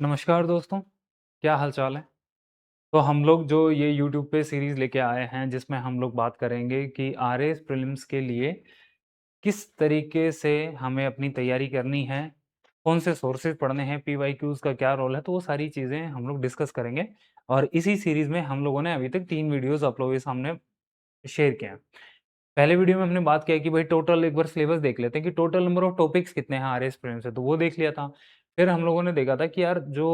नमस्कार दोस्तों, क्या हाल चाल है? तो हम लोग जो ये यूट्यूब पे सीरीज़ लेके आए हैं जिसमें हम लोग बात करेंगे कि आरएएस प्रीलिम्स के लिए किस तरीके से हमें अपनी तैयारी करनी है, कौन से सोर्सेज़ पढ़ने हैं, पीवाईक्यूज़ का क्या रोल है, तो वो सारी चीज़ें हम लोग डिस्कस करेंगे। और इसी सीरीज़ में हम लोगों ने अभी तक 3 वीडियोज़ आप लोगों के सामने शेयर किए हैं। पहले वीडियो में हमने बात किया कि भाई टोटल एक बार सिलेबस देख लेते हैं कि टोटल नंबर ऑफ टॉपिक्स कितने हैं आरएएस प्रीलिम्स से, तो वो देख लिया था। फिर हम लोगों ने देखा था कि यार जो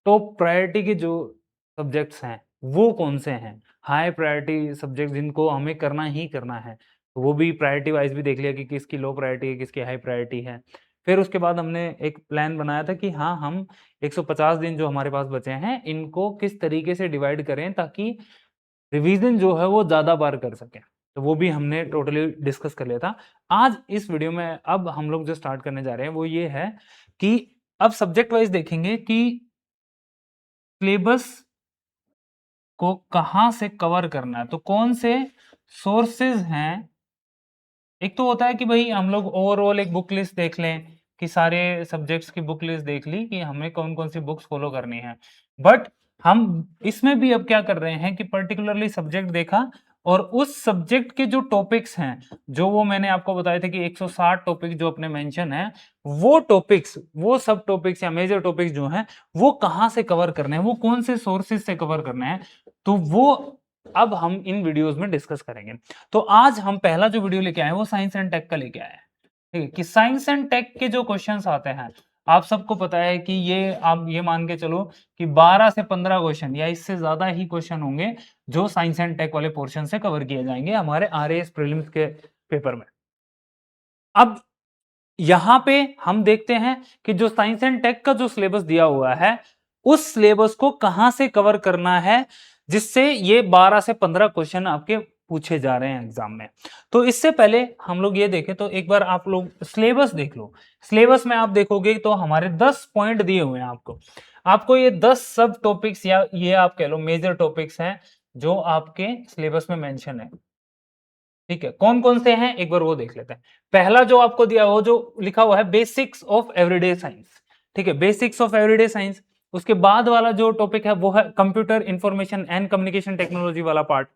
टॉप प्रायोरिटी के जो सब्जेक्ट्स हैं, वो कौन से हैं? हाई प्रायोरिटी सब्जेक्ट जिनको हमें करना ही करना है, तो वो भी प्रायोरिटी वाइज़ भी देख लिया कि किसकी लो प्रायोरिटी है, किसकी हाई प्रायोरिटी है। फिर उसके बाद हमने एक प्लान बनाया था कि हाँ, हम 150 दिन जो हमारे पास बचे हैं, इनको किस तरीके से डिवाइड करें ताकि रिवीजन जो है वो ज़्यादा बार कर सकें। तो वो भी हमने टोटली डिस्कस कर लिया था। आज इस वीडियो में अब हम लोग जो स्टार्ट करने जा रहे हैं वो ये है कि अब सब्जेक्ट वाइज़ देखेंगे कि सिलेबस को कहाँ से कवर करना है, तो कौन से सोर्सेज़ हैं। एक तो होता है कि भई हम लोग ओवरऑल एक बुक लिस्ट देख लें, कि सारे सब्जेक्ट्स की बुक लिस्ट देख ली कि हमें कौन-कौन सी बुक्स फॉलो करनी है। बट हम इसमें भी अब क्या कर रहे हैं कि पर्टिकुलरली सब्जेक्ट देखा और उस सब्जेक्ट के जो टॉपिक्स हैं, जो वो मैंने आपको बताए थे कि 160 टॉपिक जो अपने मेंशन हैं, वो टॉपिक्स, वो सब टॉपिक्स या मेजर टॉपिक्स जो हैं, वो कहाँ से कवर करने हैं, वो कौन से सोर्सेज़ से कवर करने हैं, तो वो अब हम इन वीडियोज़ में डिस्कस करेंगे। तो आज हम पहला जो वीडियो लेके आए हैं वो साइंस एंड टेक का लेके आए हैं। ठीक है? कि साइंस एंड टेक के जो क्वेश्चंस आते हैं, आप सबको पता है कि ये आप ये मान के चलो कि 12 से 15 क्वेश्चन या इससे ज़्यादा ही क्वेश्चन होंगे जो साइंस एंड टेक वाले पोर्शन से कवर किए जाएँगे हमारे आरएएस प्रीलिम्स के पेपर में। अब यहाँ पे हम देखते हैं कि जो साइंस एंड टेक का जो सिलेबस दिया हुआ है, उस सिलेबस को कहां से कवर करना है जिससे ये 12 से 15 क्वेश्चन आपके पूछे जा रहे हैं एग्जाम में। तो इससे पहले हम लोग ये देखें तो एक बार आप लोग सिलेबस देख लो। सिलेबस में आप देखोगे तो हमारे 10 पॉइंट दिए हुए हैं आपको। आपको ये 10 सब टॉपिक्स या ये आप कह लो मेजर टॉपिक्स हैं जो आपके सिलेबस में मेंशन है। ठीक है, कौन-कौन से हैं एक बार वो देख लेते हैं। पहला जो आपको दिया वो जो लिखा हुआ है बेसिक्स ऑफ एवरीडे साइंस। ठीक है, बेसिक्स ऑफ एवरीडे साइंस। उसके बाद वाला जो टॉपिक है वो है computer information and communication technology वाला पार्ट।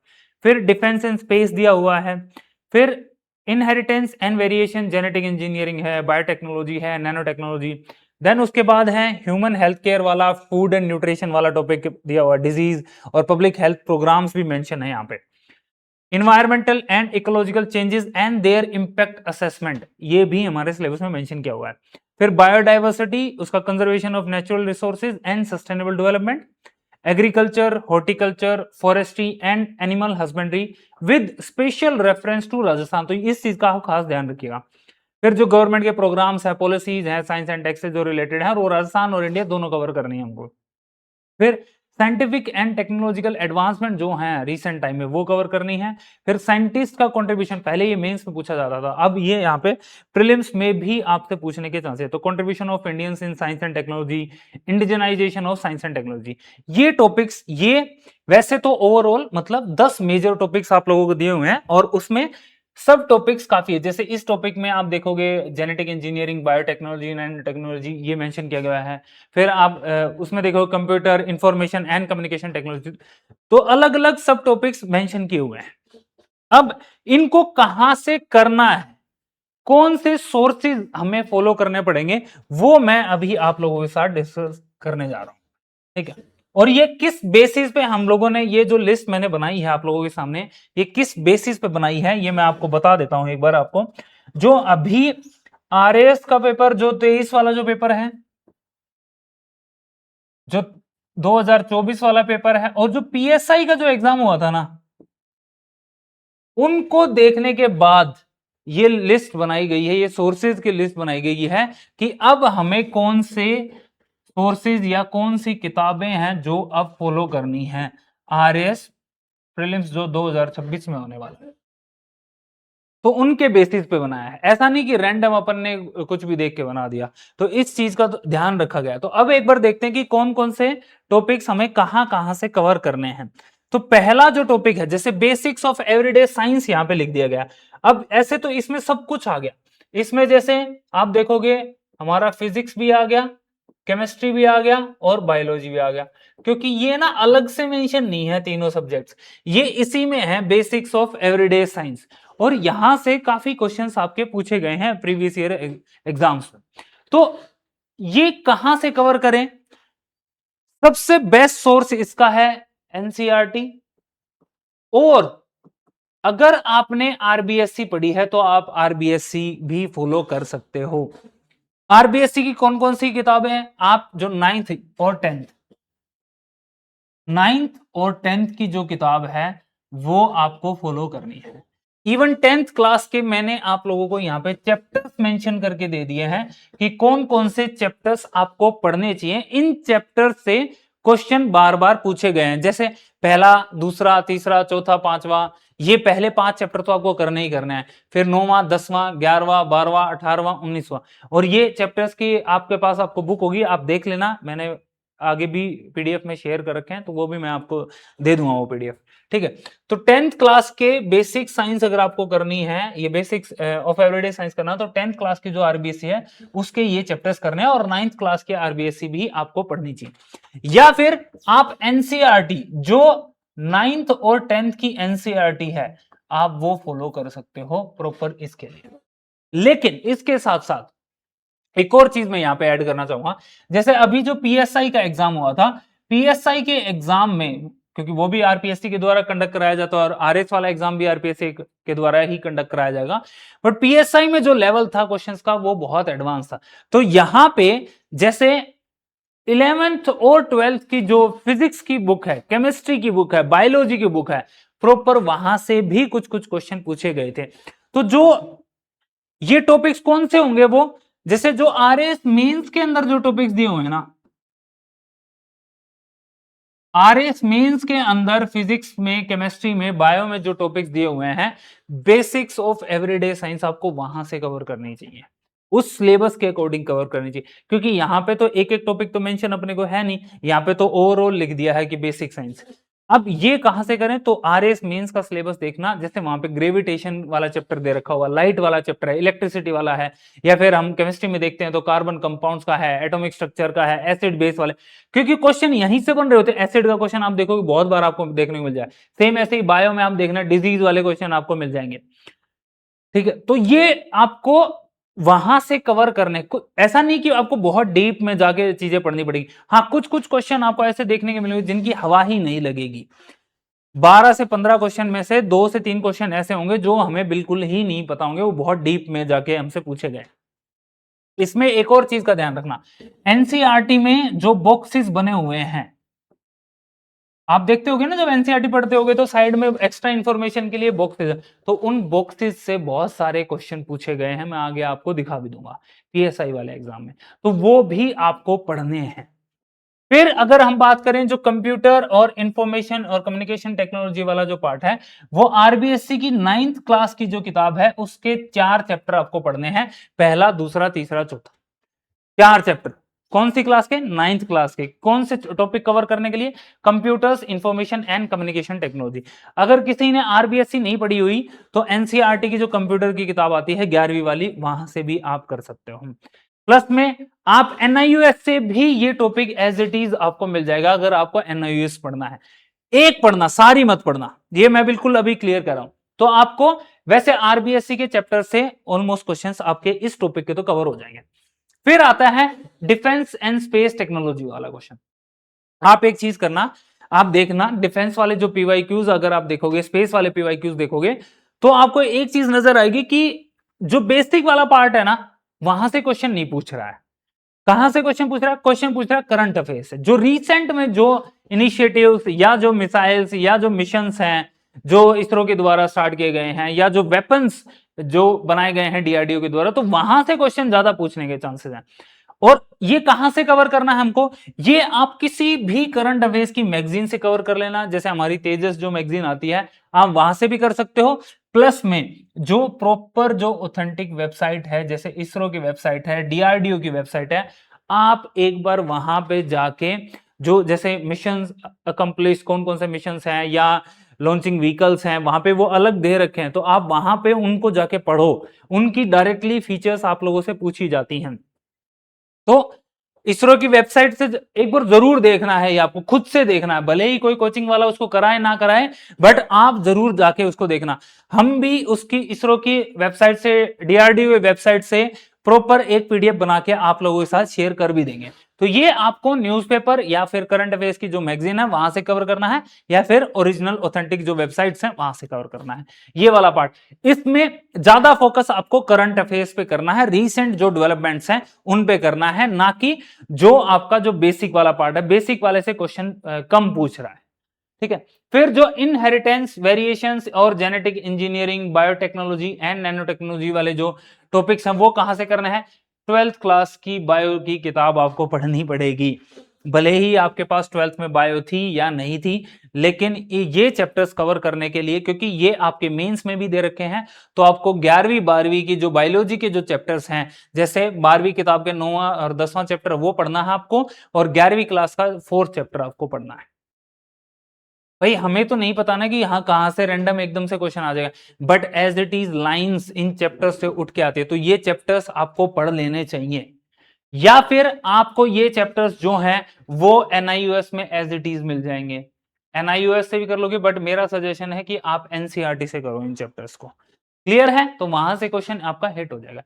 फिर डिफेंस एंड स्पेस दिया हुआ है। फिर inheritance and variation, genetic engineering है, बायोटेक्नोलॉजी है, नैनो टेक्नोलॉजी। देन उसके बाद है ह्यूमन हेल्थ केयर वाला, फूड एंड न्यूट्रिशन वाला टॉपिक दिया हुआ है, डिजीज और पब्लिक हेल्थ प्रोग्राम्स भी मेंशन है यहाँ पे। Environmental and ecological changes and their impact assessment, ये भी हमारे सिलेबस में मेंशन किया हुआ है। फिर बायोडाइवर्सिटी, उसका conservation of natural resources and sustainable development, agriculture, horticulture, forestry and animal husbandry with special reference to Rajasthan, तो इस चीज का आप खास ध्यान रखिएगा। फिर जो गवर्नमेंट के प्रोग्राम्स है, पॉलिसीज है साइंस एंड टेक से जो रिलेटेड है, वो राजस्थान और इंडिया दोनों कवर करनी है हमको। फिर साइंटिफिक एंड टेक्नोलॉजिकल एडवांसमेंट जो है रिसेंट टाइम में वो कवर करनी है। फिर साइंटिस्ट का कंट्रीब्यूशन, पहले ये मेंस में पूछा जाता था, अब ये यहाँ पे प्रीलिम्स में भी आपसे पूछने के चांसेस है। तो contribution of Indians in science and technology, indigenisation of science and technology, ये टॉपिक्स, ये वैसे तो ओवरऑल मतलब 10 मेजर टॉपिक्स आप लोगों को दिए हुए हैं और उसमें सब टॉपिक्स काफी है। जैसे इस टॉपिक में आप देखोगे genetic engineering, biotechnology and technology, ये मेंशन किया गया है। फिर आप उसमें देखो computer information and communication technology, तो अलग अलग सब टॉपिक्स मेंशन किए हुए हैं। अब इनको कहां से करना है, कौन से सोर्सेज हमें फॉलो करने पड़ेंगे, वो मैं अभी आप लोगों के साथ डिस्कस करने जा रहा हूं। ठीक है, और ये किस बेसिस पे हम लोगों ने ये जो लिस्ट मैंने बनाई है आप लोगों के सामने, ये किस बेसिस पे बनाई है ये मैं आपको बता देता हूं एक बार आपको। जो अभी आरएएस का पेपर जो 23 वाला जो पेपर है, जो 2024 वाला पेपर है, और जो पीएसआई का जो एग्जाम हुआ था ना, उनको देखने के बाद ये लिस्ट बनाई गई है, ये सोर्सेज की लिस्ट बनाई गई है कि अब हमें कौन से सोर्सेज या कौन सी किताबें हैं जो अब फॉलो करनी है आरएएस प्रीलिम्स जो 2026 में होने वाला है। तो उनके बेसिस पे बनाया है, ऐसा नहीं कि रैंडम अपन ने कुछ भी देख के बना दिया। तो इस चीज का तो ध्यान रखा गया। तो अब एक बार देखते हैं कि कौन कौन से टॉपिक्स हमें कहां कहां से कवर करने हैं। तो पहला जो टॉपिक है, जैसे बेसिक्स ऑफ एवरीडे साइंस यहां पे लिख दिया गया। अब ऐसे तो इसमें सब कुछ आ गया। इसमें जैसे आप देखोगे हमारा फिजिक्स भी आ गया, केमिस्ट्री भी आ गया और बायोलॉजी भी आ गया, क्योंकि ये ना अलग से मेंशन नहीं है तीनों सब्जेक्ट्स, ये इसी में है बेसिक्स ऑफ एवरीडे साइंस। और यहां से काफी क्वेश्चंस आपके पूछे गए हैं प्रीवियस ईयर एग्जाम्स में। तो ये कहां से कवर करें? सबसे बेस्ट सोर्स इसका है एनसीईआरटी, और अगर आपने आरबीएससी पढ़ी है तो आप आरबीएससी भी फॉलो कर सकते हो। आरबीएससी की कौन कौन सी किताबें हैं? आप जो नाइन्थ और टेंथ की जो किताब है वो आपको फॉलो करनी है। इवन 10th क्लास के मैंने आप लोगों को यहां पे चैप्टर्स मेंशन करके दे दिए हैं कि कौन कौन से चैप्टर्स आपको पढ़ने चाहिए। इन चैप्टर्स से क्वेश्चन बार बार पूछे गए हैं, जैसे पहला, दूसरा, तीसरा, चौथा, पांचवा, ये पहले 5 चैप्टर तो आपको करने ही करना है, फिर 9वां, 10वां, 11वां, 12वां, 18वां, 19वां, और ये चैप्टर्स की आपके पास आपको बुक होगी, आप देख लेना, मैंने आगे भी पीडीएफ में शेयर कर रखे हैं, तो वो भी मैं आपको दे दूंगा वो पीडीएफ। ठीक है, तो 10th क्लास के बेसिक साइंस अगर आपको करनी है, ये बेसिक्स ऑफ एवरीडे साइंस करना, तो 10th क्लास की जो आरबीएससी है उसके ये चैप्टर्स करने हैं, और 9th क्लास के आरबीएससी भी आपको पढ़नी चाहिए। या फिर आप एनसीईआरटी, जो 9th और 10th की एनसीईआरटी है, आप वो फॉलो कर सकते हो प्रॉपर इसके लिए। लेकिन इसके साथ साथ एक और चीज मैं यहां पे ऐड करना चाहूंगा, जैसे अभी जो पीएसआई का एग्जाम हुआ था, पीएसआई के एग्जाम में, क्योंकि वो भी आरपीएससी के द्वारा कंडक्ट कराया जाता है और आरएस वाला एग्जाम भी आरपीएससी के द्वारा ही कंडक्ट कराया जाएगा, बट पीएसआई में जो लेवल था क्वेश्चंस का वो बहुत एडवांस था। तो यहां पे जैसे 11th और 12th की जो फिजिक्स की बुक है, केमिस्ट्री की बुक है, बायोलॉजी की बुक है, प्रॉपर वहां से भी कुछ कुछ क्वेश्चन पूछे गए थे। तो जो ये टॉपिक्स कौन से होंगे, वो जैसे जो आरएस मेंस के अंदर जो टॉपिक्स दिए हुए हैं ना, आरएस मेंस के अंदर फिजिक्स में, केमिस्ट्री में, बायो में जो टॉपिक्स दिए हुए हैं, बेसिक्स ऑफ एवरीडे साइंस आपको वहां से कवर करनी चाहिए, उस सिलेबस के अकॉर्डिंग कवर करनी चाहिए, क्योंकि यहां पे तो एक एक टॉपिक तो मेंशन अपने को है नहीं, यहां पे तो ओवरऑल लिख दिया है कि बेसिक साइंस। अब ये कहां से करें? तो आरएस मेंस का सिलेबस देखना, जैसे वहां पे ग्रेविटेशन वाला चैप्टर दे रखा हुआ, लाइट वाला चैप्टर है, इलेक्ट्रिसिटी वाला है, या फिर हम केमिस्ट्री में देखते हैं तो कार्बन कंपाउंड्स का है, एटॉमिक स्ट्रक्चर का है, एसिड बेस वाले, क्योंकि क्वेश्चन यहीं से बन रहे होते हैं। एसिड का क्वेश्चन आप देखोगे बहुत बार आपको देखने को मिल जाए, सेम ऐसे ही बायो में आप देखना डिजीज वाले क्वेश्चन आपको मिल जाएंगे। ठीक है, तो ये आपको वहां से कवर करने को, ऐसा नहीं कि आपको बहुत डीप में जाके चीजें पढ़नी पड़ेगी, हाँ कुछ कुछ क्वेश्चन आपको ऐसे देखने को मिलेंगे जिनकी हवा ही नहीं लगेगी। 12 से 15 क्वेश्चन में से 2 से 3 क्वेश्चन ऐसे होंगे जो हमें बिल्कुल ही नहीं पता होंगे, वो बहुत डीप में जाके हमसे पूछे गए। इसमें एक और चीज का ध्यान रखना, एनसीईआरटी में जो बॉक्सेस बने हुए हैं, आप देखते होगे ना जब एनसीईआरटी पढ़ते होगे तो साइड में एक्स्ट्रा इंफॉर्मेशन के लिए बॉक्सेस, तो उन बॉक्सेस से बहुत सारे क्वेश्चन पूछे गए हैं, मैं आगे आपको दिखा भी दूंगा पीएसआई वाले एग्जाम में, तो वो भी आपको पढ़ने हैं। फिर अगर हम बात करें जो कंप्यूटर और इंफॉर्मेशन और कम्युनिकेशन टेक्नोलॉजी वाला जो पार्ट है, वो आरबीएससी की 9th क्लास की जो किताब है उसके 4 चैप्टर आपको पढ़ने हैं, पहला, दूसरा, तीसरा, चौथा, 4 चैप्टर। कौन सी क्लास के? 9th क्लास के। कौन से टॉपिक कवर करने के लिए? Computers, information and communication technology. अगर किसी ने आरबीएससी नहीं पढ़ी हुई तो एनसीईआरटी की जो कंप्यूटर की किताब आती है 11वीं वाली, वहां से भी आप कर सकते हो। प्लस में आप एनआईयूएस से भी ये टॉपिक एज इट इज आपको मिल जाएगा, अगर आपको एनआईयूएस पढ़ना है। एक पढ़ना, सारी मत पढ़ना, ये मैं बिल्कुल अभी क्लियर कर रहा हूं। तो आपको वैसे आरबीएससी के चैप्टर से ऑलमोस्ट क्वेश्चंस आपके इस टॉपिक के तो कवर हो जाएंगे। फिर आता है डिफेंस एंड स्पेस टेक्नोलॉजी वाला क्वेश्चन। आप एक चीज करना, आप देखना डिफेंस वाले जो पीवाईक्यूज अगर आप देखोगे, स्पेस वाले पीवाईक्यूज देखोगे, तो आपको एक चीज नजर आएगी कि जो बेसिक वाला पार्ट है ना, वहां से क्वेश्चन नहीं पूछ रहा है। कहां से क्वेश्चन पूछ रहा है? क्वेश्चन पूछ रहा है करंट अफेयर से, जो रिसेंट में जो इनिशिएटिव्स या जो मिसाइल्स या जो मिशंस हैं जो इसरो के द्वारा स्टार्ट किए गए हैं, या जो वेपन्स जो बनाए गए हैं डीआरडीओ के द्वारा, तो वहां से क्वेश्चन ज्यादा पूछने के चांसेस हैं। और ये कहां से कवर करना है हमको? ये आप किसी भी करंट अफेयर्स की मैगजीन से कवर कर लेना, जैसे हमारी तेजस जो मैगजीन आती है, आप वहां से भी कर सकते हो। प्लस में जो प्रॉपर जो ऑथेंटिक वेबसाइट है, जैसे इसरो की वेबसाइट है, डीआरडीओ की वेबसाइट है, आप एक बार वहां पे जाके जो जैसे मिशन अकम्प्लिश, कौन कौन से मिशन हैं या लॉन्चिंग व्हीकल्स हैं, वहां पे वो अलग दे रखे हैं, तो आप वहां पे उनको जाके पढ़ो, उनकी डायरेक्टली फीचर्स आप लोगों से पूछी जाती हैं। तो इसरो की वेबसाइट से एक बार जरूर देखना है, ये आपको खुद से देखना है, भले ही कोई कोचिंग वाला उसको कराए ना कराए, बट आप जरूर जाके उसको देखना। हम भी उसकी इसरो की वेबसाइट से, डीआरडीओ वेबसाइट से प्रॉपर एक पीडीएफ बना के आप लोगों के साथ शेयर कर भी देंगे। तो ये आपको न्यूज़पेपर या फिर करंट अफेयर्स की जो मैगजीन है वहां से कवर करना है, या फिर ओरिजिनल ऑथेंटिक जो वेबसाइट्स हैं वहां से कवर करना है, ये वाला पार्ट। इसमें ज्यादा फोकस आपको करंट अफेयर्स पे करना है, रीसेंट जो डेवलपमेंट्स हैं उन पे करना है, ना कि जो आपका जो बेसिक वाला पार्ट है, बेसिक वाले से क्वेश्चन कम पूछ रहा है, ठीक है। फिर जो इनहेरिटेंस, वेरिएशंस और genetic engineering, biotechnology and nano technology वाले जो टॉपिक्स हैं वो कहां से करना है? 12th क्लास की बायो की किताब आपको पढ़नी पड़ेगी, भले ही आपके पास 12th में बायो थी या नहीं थी, लेकिन ये चैप्टर्स कवर करने के लिए, क्योंकि ये आपके मेंस में भी दे रखे हैं, तो आपको 11वीं 12वीं की जो बायोलॉजी के जो चैप्टर्स हैं, जैसे 12वीं किताब के 9वां और 10वां चैप्टर वो पढ़ना है आपको, और 11वीं क्लास का 4th चैप्टर आपको पढ़ना है। भाई हमें तो नहीं पता ना कि यहाँ कहां से रैंडम एकदम से क्वेश्चन आ जाएगा, but as it is lines in chapters से उठ के आती है, तो ये चैप्टर्स आपको पढ़ लेने चाहिए, या फिर आपको ये चैप्टर्स जो हैं वो एनआईयूएस में एज इट इज मिल जाएंगे। एनआईयूएस से भी कर लोगे, बट मेरा सजेशन है कि आप एनसीईआरटी से करो इन चैप्टर्स को। क्लियर है? तो वहां से क्वेश्चन आपका हिट हो जाएगा।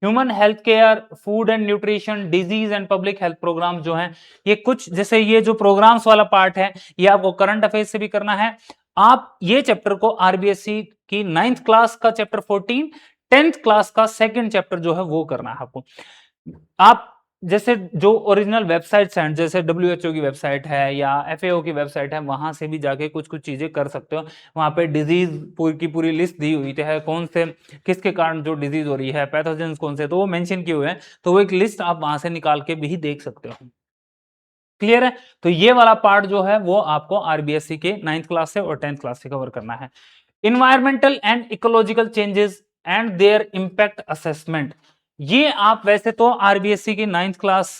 Human health care, food and nutrition, disease and public health programme जो हैं, ये कुछ जैसे ये जो प्रोग्राम्स वाला पार्ट है ये आपको करंट अफेयर्स से भी करना है। आप ये चैप्टर को आरबीएससी की 9th क्लास का चैप्टर 14, 10th क्लास का सेकंड चैप्टर जो है वो करना है आपको। आप जैसे जो ओरिजिनल वेबसाइट्स हैं, जैसे डब्ल्यूएचओ की वेबसाइट है या एफएओ की वेबसाइट है, वहां से भी जाके कुछ कुछ चीजें कर सकते हो। वहां पे डिजीज पूरी की पूरी लिस्ट दी हुई है, कौन से किसके कारण जो डिजीज हो रही है, पैथोजेंस कौन से, तो वो मेंशन किए हुए हैं, तो वो एक लिस्ट आप वहां से निकाल के भी देख सकते हो। क्लियर है? तो ये वाला पार्ट जो है वो आपको आरबीएससी के 9th क्लास से और 10th क्लास से कवर करना है। Environmental and ecological changes and their impact assessment, ये आप वैसे तो आरबीएससी की 9th क्लास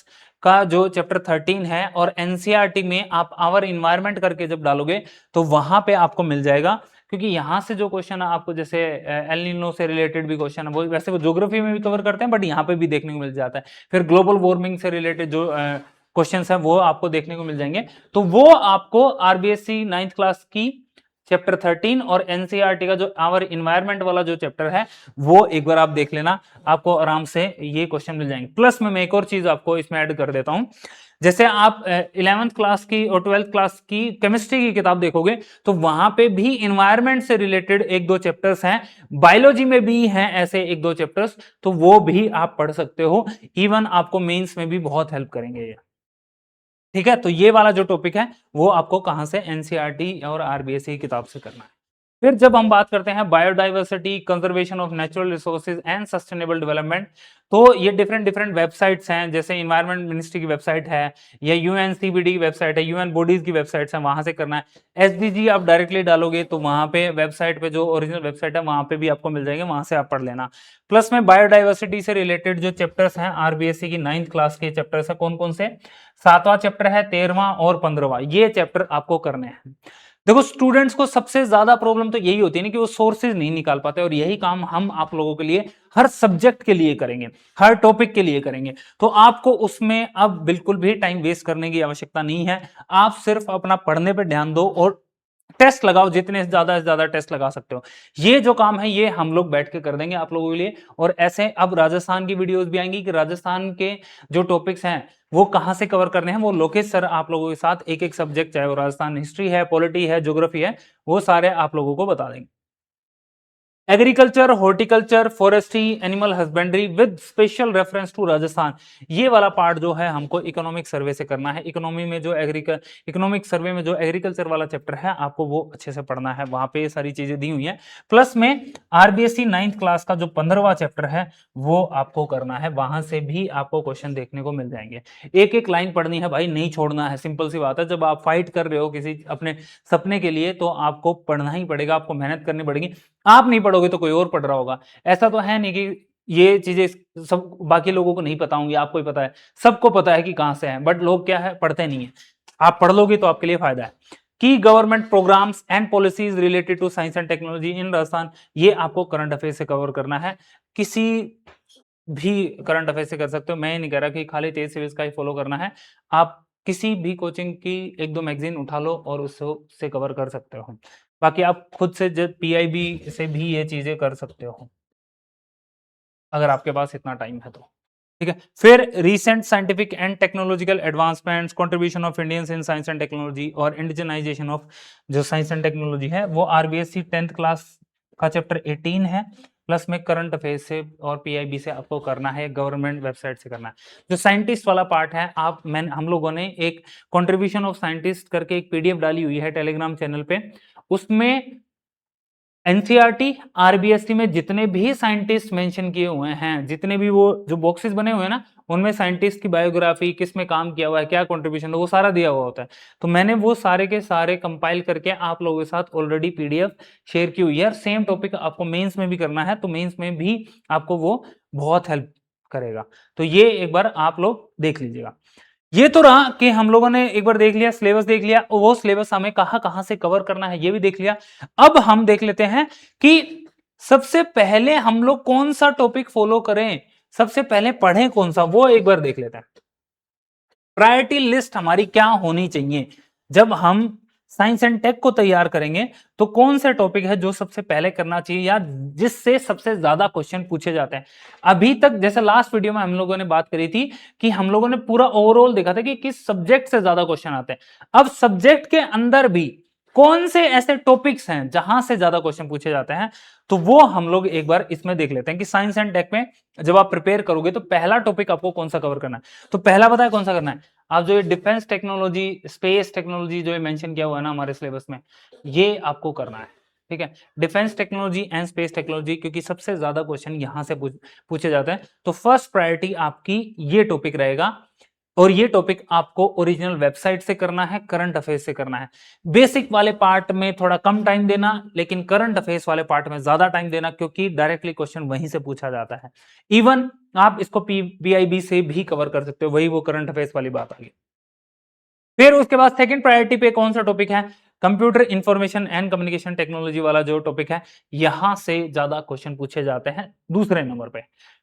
का जो चैप्टर 13 है और एनसीईआरटी में आप आवर इन्वायरमेंट करके जब डालोगे तो वहां पे आपको मिल जाएगा, क्योंकि यहां से जो क्वेश्चन है आपको, जैसे एल नीनो से रिलेटेड भी क्वेश्चन है, वो वैसे वो ज्योग्राफी में भी कवर करते हैं, बट यहाँ पे भी देखने को मिल जाता है। फिर ग्लोबल वार्मिंग से रिलेटेड जो क्वेश्चंस हैं वो आपको देखने को मिल जाएंगे, तो वो आपको आरबीएससी 9th क्लास की चैप्टर 13 और एनसीईआरटी का जो आवर इन्वायरमेंट वाला जो चैप्टर है वो एक बार आप देख लेना, आपको आराम से ये क्वेश्चन मिल जाएंगे। प्लस में मैं एक और चीज आपको इसमें ऐड कर देता हूं, जैसे आप 11th क्लास की और 12th क्लास की केमिस्ट्री की किताब देखोगे तो वहां पे भी इन्वायरमेंट से रिलेटेड एक दो चैप्टर्स हैं, बायोलॉजी में भी हैं ऐसे एक दो चैप्टर्स, तो वो भी आप पढ़ सकते हो, इवन आपको मेंस में भी बहुत हेल्प करेंगे ये। ठीक है, तो ये वाला जो टॉपिक है वो आपको कहां से, एनसीईआरटी और आरबीएससी की किताब से करना है। फिर जब हम बात करते हैं biodiversity, conservation of natural resources and sustainable development, तो ये डिफरेंट डिफरेंट वेबसाइट्स हैं, जैसे इन्वायरमेंट मिनिस्ट्री की वेबसाइट है या यूएनसीबीडी की वेबसाइट है, यूएन बॉडीज की वेबसाइट्स है, वहां से करना है। एसडीजी आप डायरेक्टली डालोगे तो वहां पे वेबसाइट पे जो ओरिजिनल वेबसाइट है वहां पे भी आपको मिल जाएंगे, वहां से आप पढ़ लेना। प्लस में बायोडाइवर्सिटी से रिलेटेड जो चैप्टर्स हैं आरबीएससी की 9th क्लास के चैप्टर्स है, कौन कौन से, 7वां चैप्टर है, 13वां और 15वां, ये चैप्टर आपको करने हैं। देखो स्टूडेंट्स को सबसे ज्यादा प्रॉब्लम तो यही होती है ना कि वो सोर्सेज नहीं निकाल पाते, और यही काम हम आप लोगों के लिए हर सब्जेक्ट के लिए करेंगे, हर टॉपिक के लिए करेंगे, तो आपको उसमें अब बिल्कुल भी टाइम वेस्ट करने की आवश्यकता नहीं है। आप सिर्फ अपना पढ़ने पर ध्यान दो और टेस्ट लगाओ, जितने से ज्यादा टेस्ट लगा सकते हो। ये जो काम है ये हम लोग बैठ के कर देंगे आप लोगों के लिए। और ऐसे अब राजस्थान की वीडियोस भी आएंगी कि राजस्थान के जो टॉपिक्स हैं वो कहां से कवर करने हैं, वो लोकेश सर आप लोगों के साथ एक एक सब्जेक्ट, चाहे वो राजस्थान हिस्ट्री है, पॉलिटी है, ज्योग्राफी है, वो सारे आप लोगों को बता देंगे। Agriculture, horticulture, forestry, animal husbandry with special reference to Rajasthan, ये वाला पार्ट जो है हमको इकोनॉमिक सर्वे से करना है। इकोनॉमी में जो इकोनॉमिक सर्वे में जो एग्रीकल्चर वाला चैप्टर है आपको वो अच्छे से पढ़ना है, वहां पे ये सारी चीजें दी हुई हैं। प्लस में आरबीएससी 9th क्लास का जो 15वां चैप्टर है वो आपको करना है, वहां से भी आपको क्वेश्चन देखने को मिल जाएंगे। एक एक लाइन पढ़नी है भाई, नहीं छोड़ना है, सिंपल सी बात है। जब आप फाइट कर रहे हो किसी अपने सपने के लिए तो आपको पढ़ना ही पड़ेगा, आपको मेहनत करनी पड़ेगी। आप नहीं पढ़ोगे तो कोई और पढ़ रहा होगा, ऐसा तो है नहीं कि ये चीजें सब बाकी लोगों को नहीं पता होंगी, आपको ही पता है, सबको पता है कि कहां से है, बट लोग क्या है, पढ़ते नहीं है। आप पढ़ लोगे तो आपके लिए फायदा है। की government programmes and policies related to science and technology in Rajasthan, ये आपको करंट अफेयर से कवर करना है। किसी भी करंट अफेयर से कर सकते हो। मैं ये नहीं कह रहा कि खाली तेज सिविल्स का ही फॉलो करना है, आप किसी भी कोचिंग की 1-2 मैगज़ीन उठा लो और उससे कवर कर सकते हो। बाकी आप खुद से पीआईबी से भी ये चीज़ें कर सकते हो, अगर आपके पास इतना टाइम है तो। ठीक है, फिर recent scientific and technological advancements, contribution of Indians in science and technology और इंडिजिनाइजेशन ऑफ जो साइंस एंड टेक्नोलॉजी है, वो आरबीएससी 10th क्लास का चैप्टर 18 है, प्लस में करंट अफेयर से और पीआईबी से आपको करना है, गवर्नमेंट वेबसाइट से करना है। जो साइंटिस्ट वाला पार्ट है, हम लोगों ने एक कंट्रीब्यूशन ऑफ साइंटिस्ट करके एक पीडीएफ डाली हुई है टेलीग्राम चैनल पे, उसमें एनसीईआरटी, आरबीएससी में जितने भी साइंटिस्ट मेंशन किए हुए हैं, जितने भी वो जो बॉक्सेस बने हुए हैं ना, उनमें साइंटिस्ट की बायोग्राफी, किस में काम किया हुआ है, क्या कंट्रीब्यूशन है, वो सारा दिया हुआ होता है। तो मैंने वो सारे के सारे कंपाइल करके आप लोगों के साथ ऑलरेडी पीडीएफ शेयर की हुई है। सेम टॉपिक आपको मेंस में भी करना है, तो मेंस में भी आपको वो बहुत हेल्प करेगा। तो ये एक बार आप लोग देख लीजिएगा। ये तो रहा कि हम लोगों ने एक बार देख लिया, सिलेबस देख लिया, वो सिलेबस हमें कहां कहां से कवर करना है ये भी देख लिया। अब हम देख लेते हैं कि सबसे पहले हम लोग कौन सा टॉपिक फॉलो करें, सबसे पहले पढ़ें कौन सा, वो एक बार देख लेते हैं। प्रायोरिटी लिस्ट हमारी क्या होनी चाहिए जब हम साइंस एंड टेक को तैयार करेंगे, तो कौन से टॉपिक है जो सबसे पहले करना चाहिए या जिससे सबसे ज्यादा क्वेश्चन पूछे जाते हैं। अभी तक जैसे लास्ट वीडियो में हम लोगों ने बात करी थी कि हम लोगों ने पूरा ओवरऑल देखा था कि किस सब्जेक्ट से ज्यादा क्वेश्चन आते हैं। अब सब्जेक्ट के अंदर भी कौन से ऐसे टॉपिक्स हैं जहां से ज्यादा क्वेश्चन पूछे जाते हैं, तो वो हम लोग एक बार इसमें देख लेते हैं कि साइंस एंड टेक में जब आप प्रिपेयर करोगे तो पहला टॉपिक आपको कौन सा कवर करना है। तो पहला पता है कौन सा करना है, आप जो ये डिफेंस टेक्नोलॉजी, स्पेस टेक्नोलॉजी जो मेंशन किया हुआ है ना हमारे सिलेबस में, ये आपको करना है। ठीक है, defence technology and space technology, क्योंकि सबसे ज्यादा क्वेश्चन यहां से पूछे जाते हैं। तो फर्स्ट प्रायोरिटी आपकी ये टॉपिक रहेगा, और ये टॉपिक आपको ओरिजिनल वेबसाइट से करना है, करंट अफेयर्स से करना है। बेसिक वाले पार्ट में थोड़ा कम टाइम देना, लेकिन करंट अफेयर्स वाले पार्ट में ज्यादा टाइम देना, क्योंकि डायरेक्टली क्वेश्चन वहीं से पूछा जाता है। इवन आप इसको पीआईबी से भी कवर कर सकते हो, वही वो करंट अफेयर्स वाली बात आ गई। फिर उसके बाद सेकंड प्रायोरिटी पे कौन सा टॉपिक है, computer information and communication technology वाला जो टॉपिक है, यहां से ज्यादा क्वेश्चन पूछे जाते हैं दूसरे नंबर पे।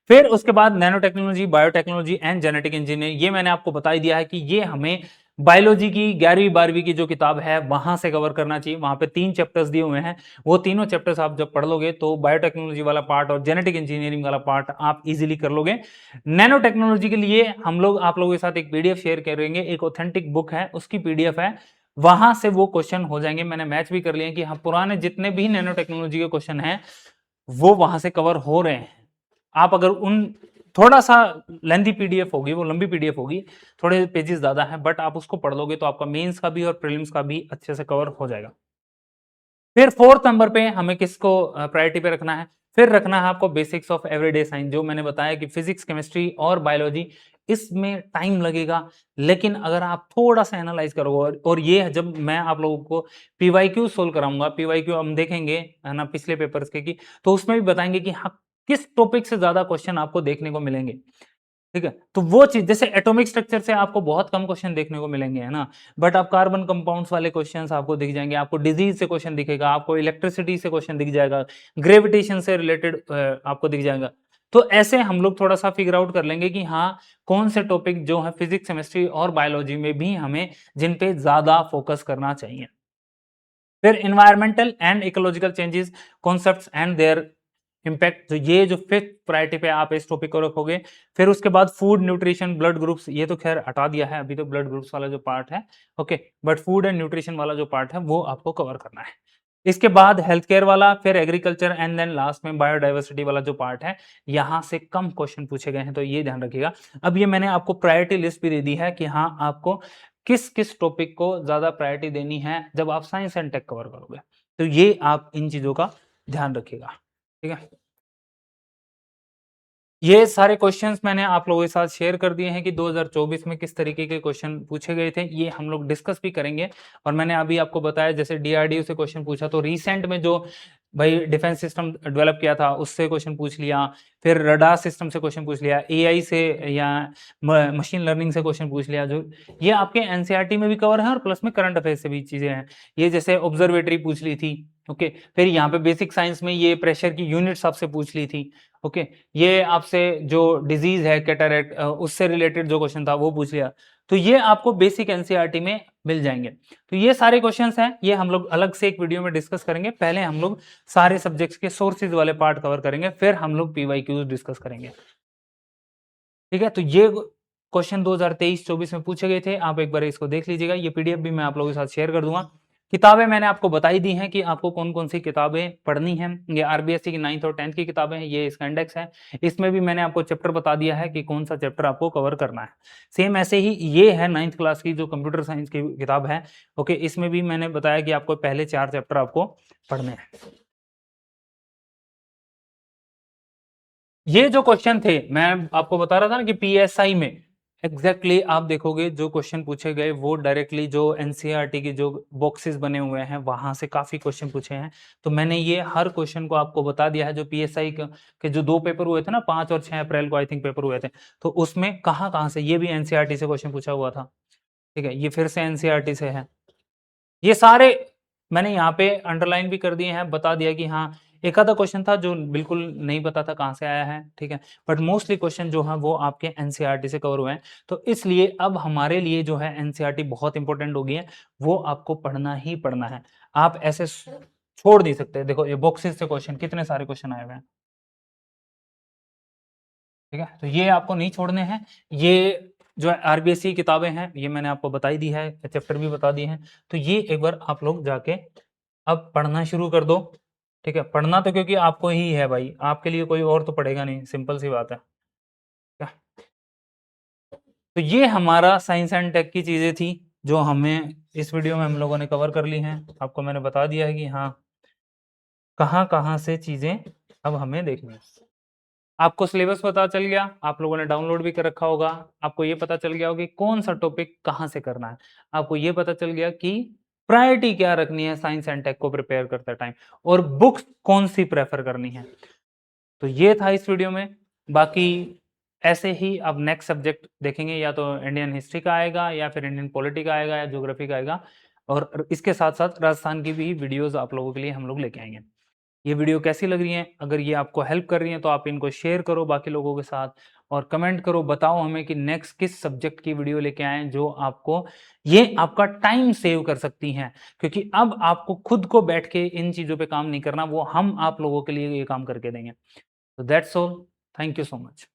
फिर उसके बाद nano technology, biotechnology and genetic engineering, ये मैंने आपको बता ही दिया है कि ये हमें बायोलॉजी की 11वीं 12वीं की जो किताब है वहां से कवर करना चाहिए। वहां पे 3 चैप्टर्स दिए हुए हैं, वो तीनों चैप्टर्स आप जब पढ़ लोगे तो बायोटेक्नोलॉजी वाला पार्ट और जेनेटिक इंजीनियरिंग वाला पार्ट आप इजीली कर लोगे। नैनो टेक्नोलॉजी के लिए हम लोग आप लोगों के साथ एक पीडीएफ शेयर करेंगे, एक ऑथेंटिक बुक है उसकी पीडीएफ है, वहां से वो क्वेश्चन हो जाएंगे। मैंने मैच भी कर लिया कि हाँ, पुराने जितने भी नैनो टेक्नोलॉजी के क्वेश्चन हैं वो वहां से कवर हो रहे हैं। आप अगर उन थोड़ा सा लेंथी पीडीएफ होगी, वो लंबी पीडीएफ होगी, थोड़े पेजेस ज्यादा हैं, बट आप उसको पढ़ लोगे तो आपका मेंस का भी और प्रीलिम्स का भी अच्छे से कवर हो जाएगा। फिर फोर्थ नंबर पे हमें किसको प्रायोरिटी पे रखना है, फिर रखना है आपको बेसिक्स ऑफ एवरीडे साइंस, जो मैंने बताया कि फिजिक्स, केमिस्ट्री और बायोलॉजी, इसमें टाइम लगेगा, लेकिन अगर आप थोड़ा सा एनालाइज करोगे, और ये जब मैं आप लोगों को पीवाईक्यू सोल्व कराऊंगा, पीवाईक्यू हम देखेंगे है ना पिछले पेपर्स के की, तो उसमें भी बताएंगे कि हाँ किस टॉपिक से ज्यादा क्वेश्चन आपको देखने को मिलेंगे। ठीक है, तो वो चीज जैसे एटॉमिक स्ट्रक्चर से आपको बहुत कम क्वेश्चन देखने को मिलेंगे, है ना, बट आप कार्बन कंपाउंड्स वाले क्वेश्चंस आपको दिख जाएंगे, आपको डिजीज से क्वेश्चन दिखेगा, आपको इलेक्ट्रिसिटी से क्वेश्चन दिख जाएगा, ग्रेविटेशन से रिलेटेड आपको दिख जाएगा। तो ऐसे हम लोग थोड़ा सा फिगर आउट कर लेंगे कि हाँ कौन से टॉपिक जो है फिजिक्स, केमिस्ट्री और बायोलॉजी में भी हमें जिन पे ज्यादा फोकस करना चाहिए। फिर environmental and ecological changes, concepts and there impact, तो ये जो फिफ्थ प्रायोरिटी पे आप इस टॉपिक को रखोगे। फिर उसके बाद फूड, न्यूट्रिशन, ब्लड ग्रुप्स, ये तो खैर हटा दिया है अभी, तो ब्लड ग्रुप्स वाला जो पार्ट है okay, but food and nutrition वाला जो पार्ट है वो आपको कवर करना है। इसके बाद हेल्थ केयर वाला, फिर एग्रीकल्चर एंड देन लास्ट में बायोडाइवर्सिटी वाला जो पार्ट है, यहां से कम क्वेश्चन पूछे गए हैं, तो ये ध्यान रखिएगा। अब ये मैंने आपको प्रायोरिटी लिस्ट भी दे दी है कि हाँ आपको किस किस टॉपिक को ज्यादा प्रायोरिटी देनी है जब आप साइंस एंड टेक कवर करोगे, तो ये आप इन चीजों का ध्यान रखिएगा। ठीक है, ये सारे क्वेश्चंस मैंने आप लोगों के साथ शेयर कर दिए हैं कि 2024 में किस तरीके के क्वेश्चन पूछे गए थे, ये हम लोग डिस्कस भी करेंगे। और मैंने अभी आपको बताया जैसे डीआरडीओ से क्वेश्चन पूछा, तो रिसेंट में जो भाई डिफेंस सिस्टम डेवलप किया था उससे क्वेश्चन पूछ लिया, फिर रडार सिस्टम से क्वेश्चन पूछ लिया, एआई से या मशीन लर्निंग से क्वेश्चन पूछ लिया, जो ये आपके एनसीईआरटी में भी कवर है और प्लस में करंट अफेयर से भी चीजें हैं। ये जैसे ऑब्जर्वेटरी पूछ ली थी, ओके, फिर यहाँ पे बेसिक साइंस में ये प्रेशर की यूनिट्स आपसे पूछ ली थी। ओके, ये आपसे जो डिजीज है कैटरेक्ट उससे रिलेटेड जो क्वेश्चन था वो पूछ लिया। तो ये आपको बेसिक एनसीईआरटी में मिल जाएंगे। तो ये सारे क्वेश्चंस हैं, ये हम लोग अलग से एक वीडियो में डिस्कस करेंगे। पहले हम लोग सारे सब्जेक्ट्स के सोर्सेज वाले पार्ट कवर करेंगे, फिर हम लोग पीवाईक्यूज डिस्कस करेंगे। ठीक है, तो ये क्वेश्चन 2023-24 में पूछे गए थे, आप एक बार इसको देख लीजिएगा। ये पीडीएफ भी मैं आप लोगों के साथ शेयर कर दूंगा। किताबें मैंने आपको बताई दी हैं कि आपको कौन कौन सी किताबें पढ़नी हैं। ये आरबीएससी की 9th और 10th की किताबें हैं, ये इसका इंडेक्स है। इसमें भी मैंने आपको चैप्टर बता दिया है कि कौन सा चैप्टर आपको कवर करना है। सेम ऐसे ही ये है 9th क्लास की जो कंप्यूटर साइंस की किताब है। ओके, इसमें भी मैंने बताया कि आपको पहले 4 चैप्टर आपको पढ़ने हैं। ये जो क्वेश्चन थे मैं आपको बता रहा था ना कि पीएसआई में एग्जैक्टली आप देखोगे जो क्वेश्चन पूछे गए वो डायरेक्टली जो एनसीईआरटी की जो बॉक्सेस बने हुए हैं वहां से काफी क्वेश्चन पूछे हैं। तो मैंने ये हर क्वेश्चन को आपको बता दिया है। जो पीएसआई के जो 2 पेपर हुए थे ना, 5 और 6 अप्रैल को आई थिंक पेपर हुए थे, तो उसमें कहाँ से ये भी एनसीईआरटी से क्वेश्चन पूछा हुआ था। ठीक है, ये फिर से एनसीईआरटी से है। ये सारे मैंने यहाँ पे अंडरलाइन भी कर दिए हैं, बता दिया कि हाँ एक आधा क्वेश्चन था जो बिल्कुल नहीं पता था कहाँ से आया है। ठीक है, बट मोस्टली क्वेश्चन जो है वो आपके एनसीईआरटी से कवर हुए हैं। तो इसलिए अब हमारे लिए जो है एनसीईआरटी बहुत इंपॉर्टेंट हो गई है, वो आपको पढ़ना ही पढ़ना है। आप ऐसे छोड़ नहीं सकते। देखो ये बॉक्सेस से क्वेश्चन कितने सारे क्वेश्चन आए हुए हैं। ठीक है, तो ये आपको नहीं छोड़ने हैं। ये जो आरबीएससी किताबें हैं ये मैंने आपको बताई दी है, चैप्टर भी बता दिए हैं। तो ये एक बार आप लोग जाके अब पढ़ना शुरू कर दो। ठीक है, पढ़ना तो क्योंकि आपको ही है भाई, आपके लिए कोई और तो पढ़ेगा नहीं, सिंपल सी बात है। क्या? तो ये हमारा साइंस एंड टेक की चीजें थी जो हमें इस वीडियो में हम लोगों ने कवर कर ली हैं। आपको मैंने बता दिया है कि हाँ कहाँ कहाँ से चीजें अब हमें देखनी है। आपको सिलेबस पता चल गया, आप लोगों ने डाउनलोड भी कर रखा होगा। आपको ये पता चल गया होगा कि कौन सा टॉपिक कहाँ से करना है। आपको ये पता चल गया कि प्रायोरिटी क्या रखनी है साइंस एंड टेक को प्रिपेयर करते टाइम, और बुक्स कौन सी प्रेफर करनी है। तो ये था इस वीडियो में। बाकी ऐसे ही अब नेक्स्ट सब्जेक्ट देखेंगे, या तो इंडियन हिस्ट्री का आएगा या फिर इंडियन पॉलिटी का आएगा या ज्योग्राफी का आएगा, और इसके साथ साथ राजस्थान की भी वीडियोस आप लोगों के लिए हम लोग लेके आएंगे। ये वीडियो कैसी लग रही है, अगर ये आपको हेल्प कर रही है तो आप इनको शेयर करो बाकी लोगों के साथ, और कमेंट करो, बताओ हमें कि नेक्स्ट किस सब्जेक्ट की वीडियो लेके आए जो आपको ये आपका टाइम सेव कर सकती हैं। क्योंकि अब आपको खुद को बैठ के इन चीज़ों पे काम नहीं करना, वो हम आप लोगों के लिए ये काम करके देंगे। तो that's all, thank you so much.